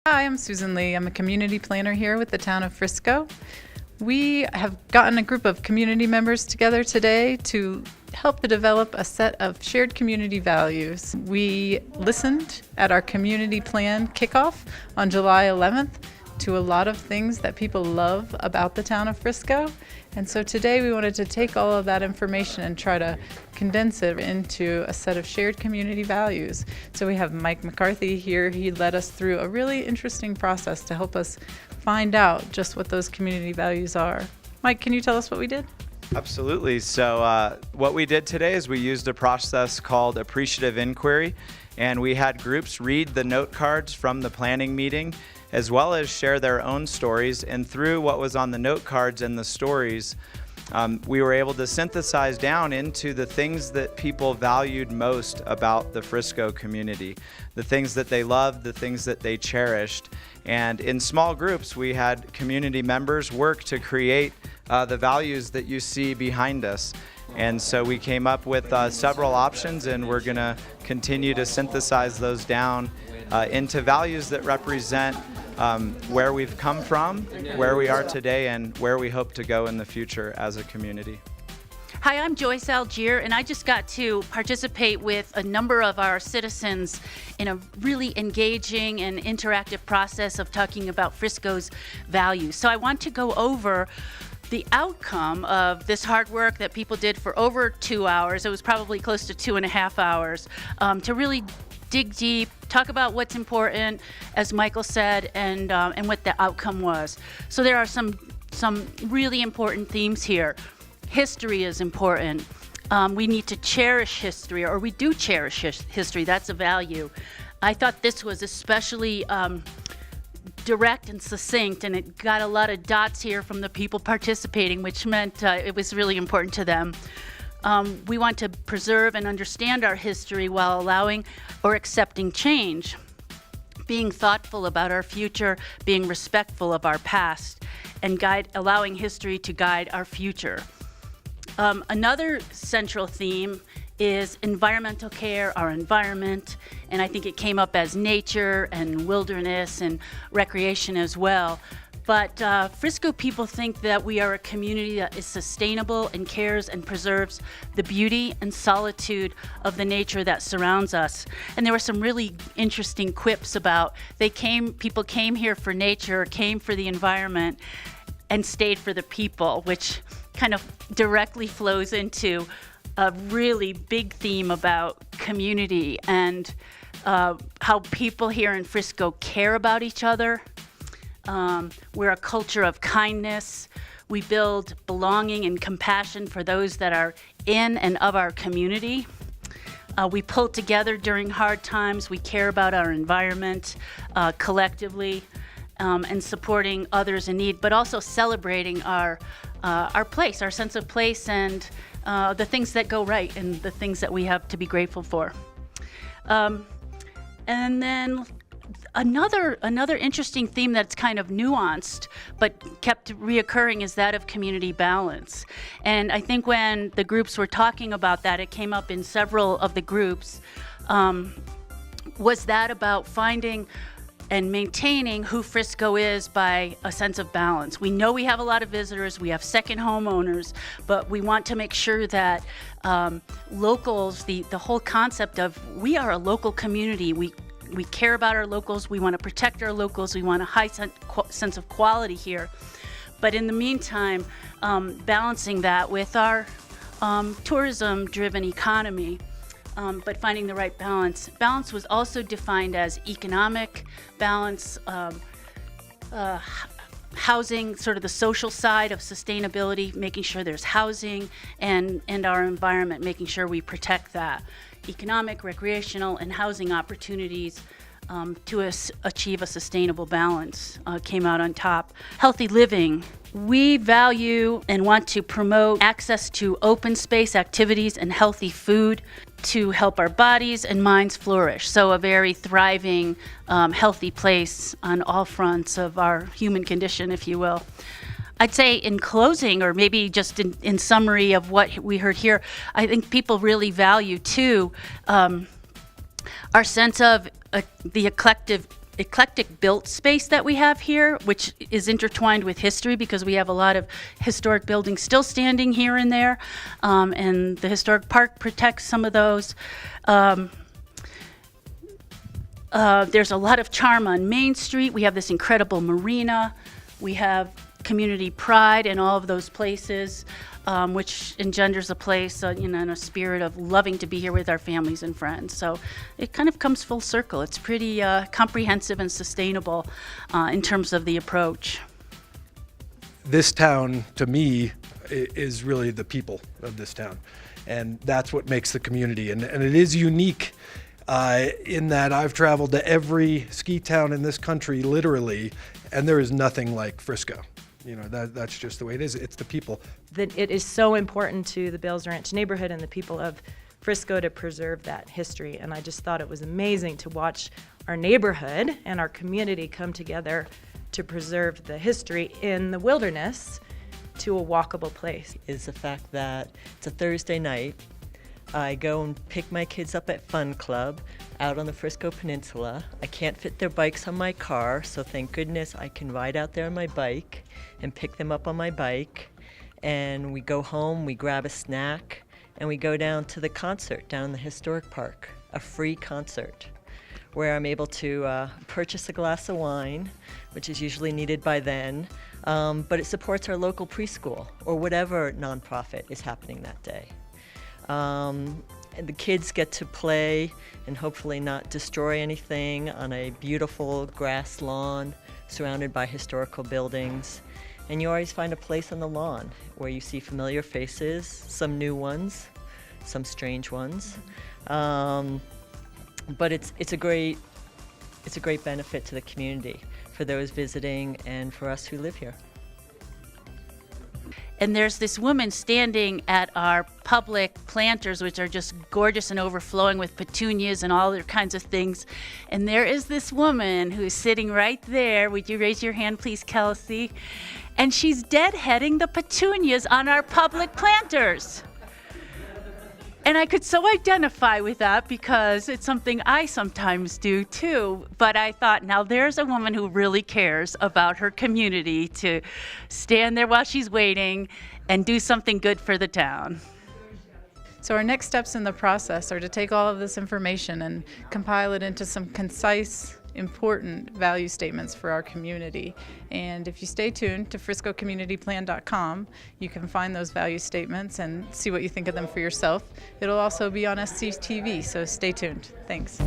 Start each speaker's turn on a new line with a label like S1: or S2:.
S1: Hi, I'm Susan Lee. I'm a community planner here with the town of Frisco. We have gotten a group of community members together today to help to develop a set of shared community values. We listened at our Community Plan Kickoff on July 11th to a lot of things that people love about the town of Frisco. And so today we wanted to take all of that information and try to condense it into a set of shared community values. So we have Mike McCarthy here. He led us through a really interesting process to help us find out just what those community values are. Mike, can you tell us what we did?
S2: Absolutely. So what we did today is we used a process called appreciative inquiry, and we had groups read the note cards from the planning meeting as well as share their own stories. And through what was on the note cards and the stories, we were able to synthesize down into the things that people valued most about the Frisco community, the things that they loved, the things that they cherished. And in small groups, we had community members work to create the values that you see behind us. And so we came up with several options, and we're going to continue to synthesize those down into values that represent where we've come from, where we are today, and where we hope to go in the future as a community.
S3: Hi, I'm Joyce Algier, and I just got to participate with a number of our citizens in a really engaging and interactive process of talking about Frisco's values. So I want to go over the outcome of this hard work that people did for over 2 hours. It was probably close to 2.5 hours to really dig deep, talk about what's important, as Michael said, and what the outcome was. So there are some really important themes here. History is important. We need to cherish history, or we do cherish history. That's a value. I thought this was especially direct and succinct, and it got a lot of dots here from the people participating, which meant it was really important to them. We want to preserve and understand our history while allowing or accepting change, being thoughtful about our future, being respectful of our past, and allowing history to guide our future. Another central theme is environmental care, our environment, and I think it came up as nature and wilderness and recreation as well. But Frisco people think that we are a community that is sustainable and cares and preserves the beauty and solitude of the nature that surrounds us. And there were some really interesting quips about people came here for nature, came for the environment, and stayed for the people, which kind of directly flows into a really big theme about community and how people here in Frisco care about each other. We're a culture of kindness. We build belonging and compassion for those that are in and of our community. We pull together during hard times. We care about our environment collectively, and supporting others in need, but also celebrating our place, our sense of place, and the things that go right and the things that we have to be grateful for. And then another interesting theme that's kind of nuanced but kept reoccurring is that of community balance. And I think when the groups were talking about that, it came up in several of the groups, was that about finding and maintaining who Frisco is by a sense of balance. We know we have a lot of visitors, we have second homeowners, but we want to make sure that locals, the whole concept of we are a local community, we care about our locals, we want to protect our locals, we want a high sense of quality here. But in the meantime, balancing that with our tourism-driven economy, but finding the right balance. Balance was also defined as economic balance, housing, sort of the social side of sustainability, making sure there's housing, and our environment, making sure we protect that. Economic, recreational, and housing opportunities to achieve a sustainable balance came out on top. Healthy living. We value and want to promote access to open space activities and healthy food to help our bodies and minds flourish. So a very thriving, healthy place on all fronts of our human condition, if you will. I'd say in closing, or maybe just in summary of what we heard here, I think people really value too our sense of the eclectic built space that we have here, which is intertwined with history because we have a lot of historic buildings still standing here and there, and the historic park protects some of those. There's a lot of charm on Main Street. We have this incredible marina. We have community pride in all of those places, which engenders a place, and a spirit of loving to be here with our families and friends. So it kind of comes full circle. It's pretty comprehensive and sustainable in terms of the approach.
S4: This town, to me, is really the people of this town. And that's what makes the community. And it is unique in that I've traveled to every ski town in this country, literally, and there is nothing like Frisco. That's just the way it is. It's the people.
S5: That it is so important to the Bales Ranch neighborhood and the people of Frisco to preserve that history. And I just thought it was amazing to watch our neighborhood and our community come together to preserve the history in the wilderness to a walkable place.
S6: Is the fact that it's a Thursday night. I go and pick my kids up at Fun Club out on the Frisco Peninsula. I can't fit their bikes on my car, so thank goodness I can ride out there on my bike and pick them up on my bike. And we go home, we grab a snack, and we go down to the concert down in the historic park, a free concert, where I'm able to purchase a glass of wine, which is usually needed by then, but it supports our local preschool or whatever nonprofit is happening that day. And the kids get to play and hopefully not destroy anything on a beautiful grass lawn surrounded by historical buildings. And you always find a place on the lawn where you see familiar faces, some new ones, some strange ones. But it's a great benefit to the community for those visiting and for us who live here.
S3: And there's this woman standing at our public planters, which are just gorgeous and overflowing with petunias and all other kinds of things. And there is this woman who is sitting right there. Would you raise your hand, please, Kelsey? And she's deadheading the petunias on our public planters. And I could so identify with that because it's something I sometimes do too. But I thought, now there's a woman who really cares about her community to stand there while she's waiting and do something good for the town.
S1: So our next steps in the process are to take all of this information and compile it into some concise, important value statements for our community. And if you stay tuned to friscocommunityplan.com, you can find those value statements and see what you think of them for yourself. It'll also be on SCTV, so stay tuned. Thanks.